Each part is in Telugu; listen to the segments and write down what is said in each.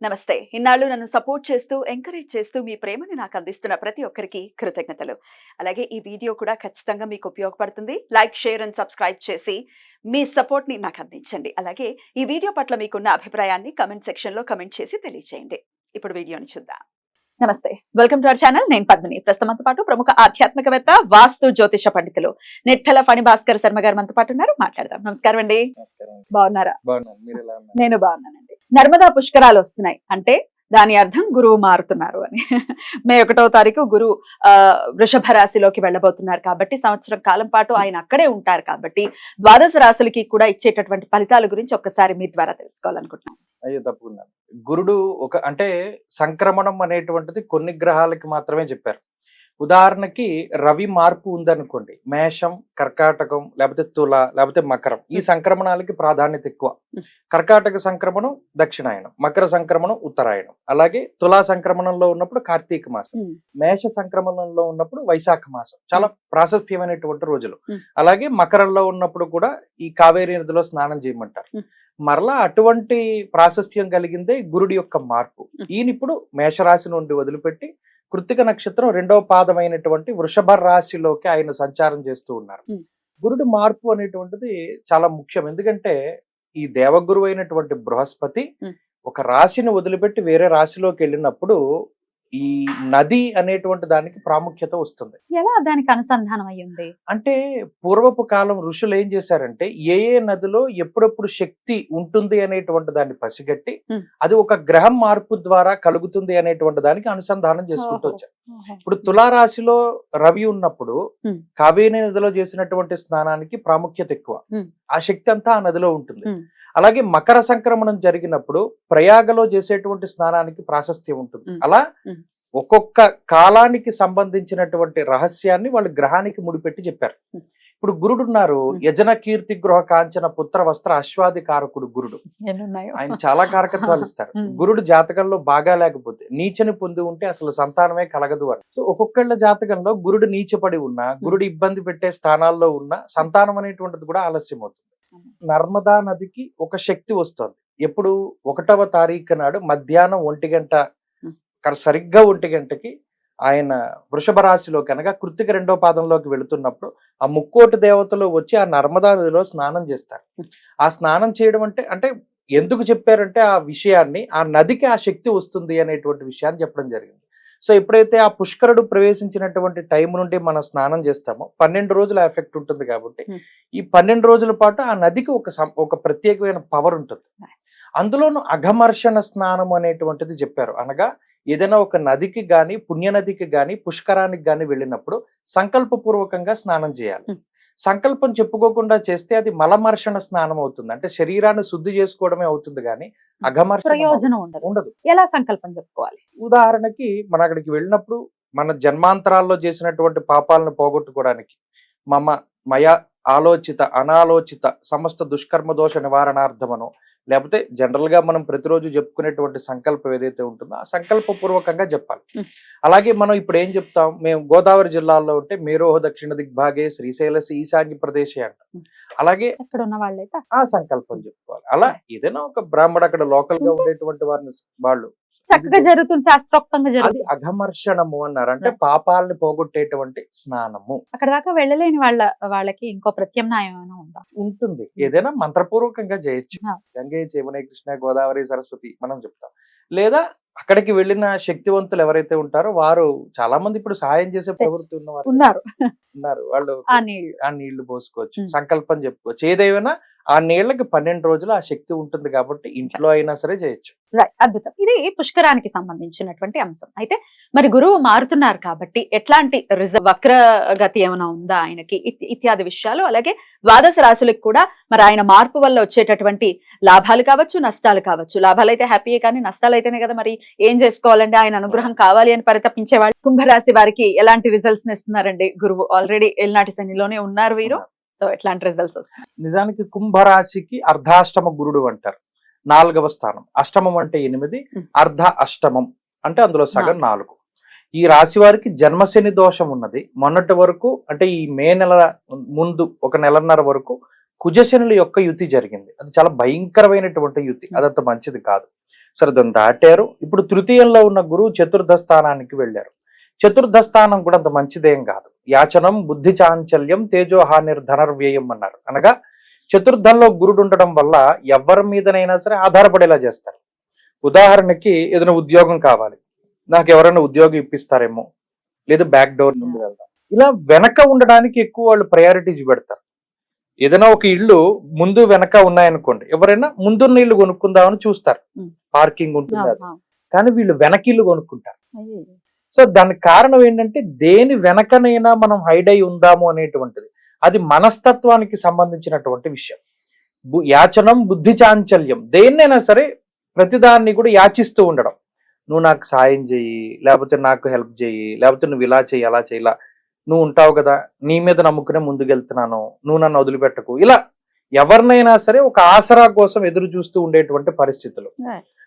నమస్తే. ఇన్నాళ్ళు నన్ను సపోర్ట్ చేస్తూ, ఎంకరేజ్ చేస్తూ మీ ప్రేమని నాకు అందిస్తున్న ప్రతి ఒక్కరికి కృతజ్ఞతలు. అలాగే ఈ వీడియో కూడా ఖచ్చితంగా మీకు ఉపయోగపడుతుంది. లైక్, షేర్ అండ్ సబ్స్క్రైబ్ చేసి మీ సపోర్ట్‌ని నాకు అందించండి. అలాగే ఈ వీడియో పట్ల మీకున్న అభిప్రాయాన్ని కామెంట్ సెక్షన్‌లో కామెంట్ చేసి తెలియజేయండి. ఇప్పుడు వీడియోని చూద్దాం. నమస్తే. Welcome to our channel. నేను పద్మిని. ప్రస్తుతం మనతో పాటు ప్రముఖ ఆధ్యాత్మికవేత్త, వాస్తు జ్యోతిష పండితులు నిట్టల ఫణి భాస్కర్ శర్మ గారు మనతో పాటు ఉన్నారు. మాట్లాడదాం. నమస్కారం అండి. బాగున్నారా? నేను బాగున్నానండి. నర్మదా పుష్కరాలు వస్తున్నాయి అంటే దాని అర్థం గురువు మారుతున్నారు అని. మే 1వ తారీఖు గురువు వృషభ రాశిలోకి వెళ్ళబోతున్నారు కాబట్టి సంవత్సరం కాలం పాటు ఆయన అక్కడే ఉంటారు కాబట్టి ద్వాదశ రాశులకి కూడా ఇచ్చేటటువంటి ఫలితాల గురించి ఒక్కసారి మీ ద్వారా తెలుసుకోవాలనుకుంటున్నాను. అయ్యో తప్పకుండా. గురుడు అంటే సంక్రమణం అనేటువంటిది కొన్ని గ్రహాలకి మాత్రమే చెప్పారు. ఉదాహరణకి రవి మార్పు ఉందనుకోండి, మేషం, కర్కాటకం, లేకపోతే తుల, లేకపోతే మకరం, ఈ సంక్రమణాలకి ప్రాధాన్యత ఎక్కువ. కర్కాటక సంక్రమణం దక్షిణాయనం, మకర సంక్రమణం ఉత్తరాయణం, అలాగే తులా సంక్రమణంలో ఉన్నప్పుడు కార్తీక మాసం, మేష సంక్రమణంలో ఉన్నప్పుడు వైశాఖ మాసం, చాలా ప్రాశస్త్యమైనటువంటి రోజులు. అలాగే మకరంలో ఉన్నప్పుడు కూడా ఈ కావేరీ నదిలో స్నానం చేయమంటారు. మరలా అటువంటి ప్రాశస్త్యం కలిగిందే గురుడి యొక్క మార్పు. ఈయన ఇప్పుడు మేషరాశి నుండి వదిలిపెట్టి కృత్తిక నక్షత్రం 2వ పాదమైనటువంటి వృషభ రాశిలోకి ఆయన సంచారం చేస్తూ ఉన్నారు. గురుడు మార్పు అనేటువంటిది చాలా ముఖ్యం. ఎందుకంటే ఈ దేవగురు అయినటువంటి బృహస్పతి ఒక రాశిని వదిలిపెట్టి వేరే రాశిలోకి వెళ్ళినప్పుడు ఈ నది అనేటువంటి దానికి ప్రాముఖ్యత వస్తుంది. ఎలా దానికి అనుసంధానం అయ్యింది అంటే పూర్వపు కాలం ఋషులు ఏం చేశారంటే ఏ నదిలో ఎప్పుడెప్పుడు శక్తి ఉంటుంది అనేటువంటి దాన్ని పసిగట్టి అది ఒక గ్రహం మార్పు ద్వారా కలుగుతుంది అనేటువంటి దానికి అనుసంధానం చేసుకుంటూ వచ్చారు. ఇప్పుడు తులారాశిలో రవి ఉన్నప్పుడు కావేరీ నదిలో చేసినటువంటి స్నానానికి ప్రాముఖ్యత ఎక్కువ. ఆ శక్తి అంతా ఆ నదిలో ఉంటుంది. అలాగే మకర సంక్రమణం జరిగినప్పుడు ప్రయాగలో చేసేటువంటి స్నానానికి ప్రాశస్త్యం ఉంటుంది. అలా ఒక్కొక్క కాలానికి సంబంధించినటువంటి రహస్యాన్ని వాళ్ళు గ్రహానికి ముడిపెట్టి చెప్పారు. ఇప్పుడు గురుడు ఉన్నారు, యజన కీర్తి గృహ కాంచన పుత్ర వస్త్ర అశ్వాది కారకుడు గురుడు. ఆయన చాలా కారకత్వాలు ఇస్తారు. గురుడు జాతకంలో బాగా లేకపోతే నీచని పొంది ఉంటే అసలు సంతానమే కలగదు అని. సో ఒక్కొక్కళ్ళ జాతకంలో గురుడు నీచపడి ఉన్నా, గురుడు ఇబ్బంది పెట్టే స్థానాల్లో ఉన్న సంతానం అనేటువంటిది కూడా ఆలస్యం అవుతుంది. నర్మదా నదికి ఒక శక్తి వస్తుంది. ఎప్పుడు 1వ తారీఖు నాడు మధ్యాహ్నం 1 గంట, సరిగ్గా 1 గంటకి ఆయన వృషభ రాశిలోకి అనగా కృత్తిక 2వ పాదంలోకి వెళుతున్నప్పుడు ఆ ముక్కోటి దేవతలు వచ్చి ఆ నర్మదా నదిలో స్నానం చేస్తారు. ఆ స్నానం చేయడం అంటే ఎందుకు చెప్పారంటే ఆ విషయాన్ని, ఆ నదికి ఆ శక్తి వస్తుంది అనేటువంటి విషయాన్ని చెప్పడం జరిగింది. సో ఎప్పుడైతే ఆ పుష్కరుడు ప్రవేశించినటువంటి టైం నుండి మనం స్నానం చేస్తామో 12 రోజుల ఎఫెక్ట్ ఉంటుంది కాబట్టి ఈ 12 రోజుల పాటు ఆ నదికి ఒక ప్రత్యేకమైన పవర్ ఉంటుంది. అందులోనూ అఘమర్షణ స్నానం అనేటువంటిది చెప్పారు. అనగా ఏదైనా ఒక నదికి గాని, పుణ్యనదికి గాని, పుష్కరానికి గాని వెళ్ళినప్పుడు సంకల్పపూర్వకంగా స్నానం చేయాలి. సంకల్పం చెప్పుకోకుండా చేస్తే అది మలమర్షణ స్నానం అవుతుంది. అంటే శరీరాన్ని శుద్ధి చేసుకోవడమే అవుతుంది కానీ అఘమర్షణ ప్రయోజనం ఉండదు. ఎలా సంకల్పం చెప్పుకోవాలి? ఉదాహరణకి మనం అక్కడికి వెళ్ళినప్పుడు మన జన్మాంతరాల్లో చేసినటువంటి పాపాలను పోగొట్టుకోవడానికి మయ ఆలోచిత అనాలోచిత సమస్త దుష్కర్మ దోష నివారణార్థమనో, లేకపోతే జనరల్ గా మనం ప్రతిరోజు చెప్పుకునేటువంటి సంకల్పం ఏదైతే ఉంటుందో ఆ సంకల్ప పూర్వకంగా చెప్పాలి. అలాగే మనం ఇప్పుడు ఏం చెప్తాం, మేము గోదావరి జిల్లాలో ఉంటే మేరోహ దక్షిణ దిగ్భాగే శ్రీశైలసి ఈశాన్య ప్రదేశే అంటాం. అలాగే అక్కడ ఉన్న వాళ్ళైతే ఆ సంకల్పం చెప్పుకోవాలి. అలా ఏదైనా ఒక బ్రాహ్మడు అక్కడ లోకల్ గా ఉండేటువంటి వారిని వాళ్ళు చక్కగా జరుగుతుంది, శాస్త్రోక్తంగా జరుగుతుంది. అది అఘమర్షణము అన్నారు. అంటే పాపాలని పోగొట్టేటువంటి స్నానము. అక్కడ దాకా వెళ్ళలేని వాళ్ళకి ఇంకో ప్రత్యామ్నాయం ఉందా? ఉంటుంది. ఏదైనా మంత్రపూర్వకంగా చేయొచ్చు. గంగే యమునే కృష్ణ గోదావరి సరస్వతి మనం చెప్తాం. లేదా అక్కడికి వెళ్ళిన శక్తివంతులు ఎవరైతే ఉంటారో వారు చాలా మంది ఇప్పుడు సహాయం చేసే ప్రవృత్తి ఉన్నారు. వాళ్ళు ఆ నీళ్లు పోసుకోవచ్చు, సంకల్పం చెప్పుకోవచ్చు. ఏదైనా ఆ నీళ్లకి 12 రోజులు ఆ శక్తి ఉంటుంది కాబట్టి ఇంట్లో అయినా సరే చేయొచ్చు. అద్భుతం. ఇది పుష్కరానికి సంబంధించినటువంటి అంశం. అయితే మరి గురువు మారుతున్నారు కాబట్టి ఎట్లాంటి వక్రగతి ఏమైనా ఉందా ఆయనకి, ఇత్యాది విషయాలు, అలాగే ద్వాదశ రాశులకు కూడా మరి ఆయన మార్పు వల్ల వచ్చేటటువంటి లాభాలు కావచ్చు, నష్టాలు కావచ్చు. లాభాలు అయితే హ్యాపీయే కానీ నష్టాలు అయితేనే కదా మరి ఏం చేసుకోవాలంటే ఆయన అనుగ్రహం కావాలి అని పరితపించేవాళ్ళు. కుంభరాశి వారికి ఎలాంటి రిజల్ట్స్ ఇస్తున్నారండి గురువు? ఆల్రెడీ ఏలినాటి శనిలోనే ఉన్నారు వీరు. సో ఎట్లాంటి రిజల్ట్స్ వస్తాయి? నిజానికి కుంభరాశికి అర్ధాష్టమ గురుడు అంటారు. 4వ స్థానం. అష్టమం అంటే 8, అర్ధ అష్టమం అంటే అందులో సగం 4. ఈ రాశి వారికి జన్మశని దోషం ఉన్నది. మొన్నటి వరకు అంటే ఈ మే నెల ముందు ఒక నెలన్నర వరకు కుజశనుల యొక్క యుతి జరిగింది. అది చాలా భయంకరమైనటువంటి యుతి, అదంత మంచిది కాదు. సరే, దాన్ని దాటారు. ఇప్పుడు తృతీయంలో ఉన్న గురువు చతుర్థ స్థానానికి వెళ్ళారు. చతుర్థ స్థానం కూడా అంత మంచిదేం కాదు. యాచనం బుద్ధి చాంచల్యం తేజోహానిర్ ధనర్వ్యయం అన్నారు. అనగా చతుర్థంలో గురుడు ఉండడం వల్ల ఎవరి మీదనైనా సరే ఆధారపడేలా చేస్తారు. ఉదాహరణకి ఏదైనా ఉద్యోగం కావాలి, నాకు ఎవరైనా ఉద్యోగం ఇప్పిస్తారేమో, లేదా బ్యాక్ డోర్ నుండి వెళ్దాం, ఇలా వెనక ఉండడానికి ఎక్కువ వాళ్ళు ప్రయారిటీ చూపెడతారు. ఏదైనా ఒక ఇల్లు ముందు వెనక ఉన్నాయనుకోండి, ఎవరైనా ముందున్న ఇల్లు కొనుక్కుందామని చూస్తారు, పార్కింగ్ ఉంటుంది అది. కానీ వీళ్ళు వెనక ఇల్లు కొనుక్కుంటారు. సో దానికి కారణం ఏంటంటే దేని వెనకనైనా మనం హైడ్ అయి ఉందాము అనేటువంటిది. అది మనస్తత్వానికి సంబంధించినటువంటి విషయం. యాచనం బుద్ధి చాంచల్యం, దేన్నైనా సరే ప్రతిదాన్ని కూడా యాచిస్తూ ఉండడం. నువ్వు నాకు సాయం చెయ్యి, లేకపోతే నాకు హెల్ప్ చెయ్యి, లేకపోతే నువ్వు ఇలా చెయ్యి అలా చెయ్యి, నువ్వు ఉంటావు కదా, నీ మీద నమ్ముకునే ముందుకెళ్తున్నాను, నువ్వు నన్ను వదిలిపెట్టకు, ఇలా ఎవరినైనా సరే ఒక ఆసరా కోసం ఎదురు చూస్తూ ఉండేటువంటి పరిస్థితులు.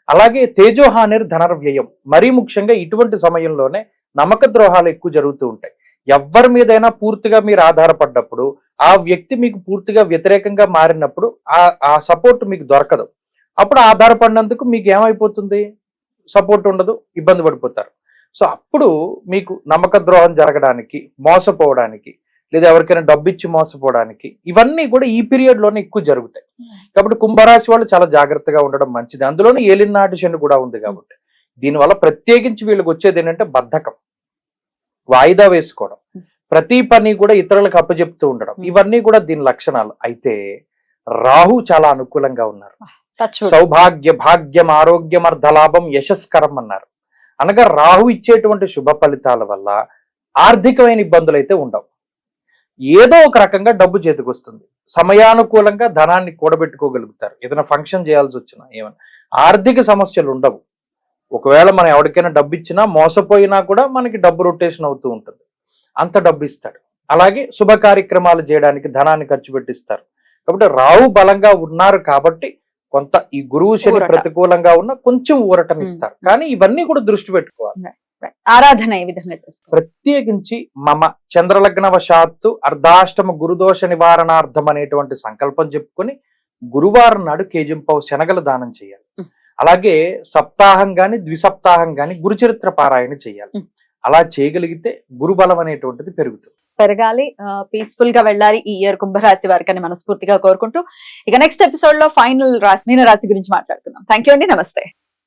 అలాగే తేజోహానిర్ ధనర్వ్యయం, మరీ ముఖ్యంగా ఇటువంటి సమయంలోనే నమ్మక ద్రోహాలు ఎక్కువ జరుగుతూ ఉంటాయి. ఎవరి మీదైనా పూర్తిగా మీరు ఆధారపడ్డప్పుడు ఆ వ్యక్తి మీకు పూర్తిగా వ్యతిరేకంగా మారినప్పుడు ఆ సపోర్ట్ మీకు దొరకదు. అప్పుడు ఆధారపడినందుకు మీకు ఏమైపోతుంది, సపోర్ట్ ఉండదు, ఇబ్బంది పడిపోతారు. సో అప్పుడు మీకు నమ్మక ద్రోహం జరగడానికి, మోసపోవడానికి, లేదా ఎవరికైనా డబ్బు ఇచ్చి మోసపోవడానికి, ఇవన్నీ కూడా ఈ పీరియడ్ లోనే ఎక్కువ జరుగుతాయి. కాబట్టి కుంభరాశి వాళ్ళు చాలా జాగ్రత్తగా ఉండడం మంచిది. అందులోనే ఏలినాటి శని కూడా ఉంది కాబట్టి దీనివల్ల ప్రత్యేకించి వీళ్ళకి వచ్చేది ఏంటంటే బద్ధకం, వాయిదా వేసుకోవడం, ప్రతి పని కూడా ఇతరులకు అప్పచెప్తూ ఉండడం, ఇవన్నీ కూడా దీని లక్షణాలు. అయితే రాహు చాలా అనుకూలంగా ఉన్నారు. సౌభాగ్య భాగ్యం ఆరోగ్యం అర్ధలాభం యశస్కరం అన్నారు. అనగా రాహు ఇచ్చేటువంటి శుభ ఫలితాల వల్ల ఆర్థికమైన ఇబ్బందులు అయితే ఉండవు. ఏదో ఒక రకంగా డబ్బు చేతికి వస్తుంది, సమయానుకూలంగా ధనాన్ని కూడబెట్టుకోగలుగుతారు. ఏదైనా ఫంక్షన్ చేయాల్సి వచ్చినా ఏమైనా ఆర్థిక సమస్యలు ఉండవు. ఒకవేళ మనం ఎవరికైనా డబ్బు ఇచ్చినా మోసపోయినా కూడా మనకి డబ్బు రొటేషన్ అవుతూ ఉంటుంది, అంత డబ్బు ఇస్తాడు. అలాగే శుభ కార్యక్రమాలు చేయడానికి ధనాన్ని ఖర్చు పెట్టిస్తారు. కాబట్టి రాహు బలంగా ఉన్నారు కాబట్టి కొంత ఈ గురువు శని ప్రతికూలంగా ఉన్న కొంచెం ఊరటనిస్తారు. కానీ ఇవన్నీ కూడా దృష్టి పెట్టుకోవాలి. ఆరాధన ఏ విధంగా చేసుకోవాలి? ప్రత్యేకించి మమ చంద్రలగ్నవశాత్తు అర్ధాష్టమ గురుదోష నివారణార్థం అనేటువంటి సంకల్పం చెప్పుకొని గురువారం నాడు కేజింపావు శనగలు దానం చేయాలి. అలాగే సప్తాహం గాని ద్విసప్తాహం గాని గురుచరిత్ర పారాయణ చేయాలి. అలా చేయగలిగితే గురుబలం అనేటువంటిది పెరుగుతుంది, పెరగాలి, పీస్ఫుల్ గా వెళ్ళాలి ఈ ఇయర్ కుంభరాశి వారికి అని మనస్ఫూర్తిగా కోరుకుంటూ ఇక నెక్స్ట్ ఎపిసోడ్ లో ఫైనల్ రాశి మీన రాశి గురించి మాట్లాడుకుందాం. థ్యాంక్ యూ అండి, నమస్తే.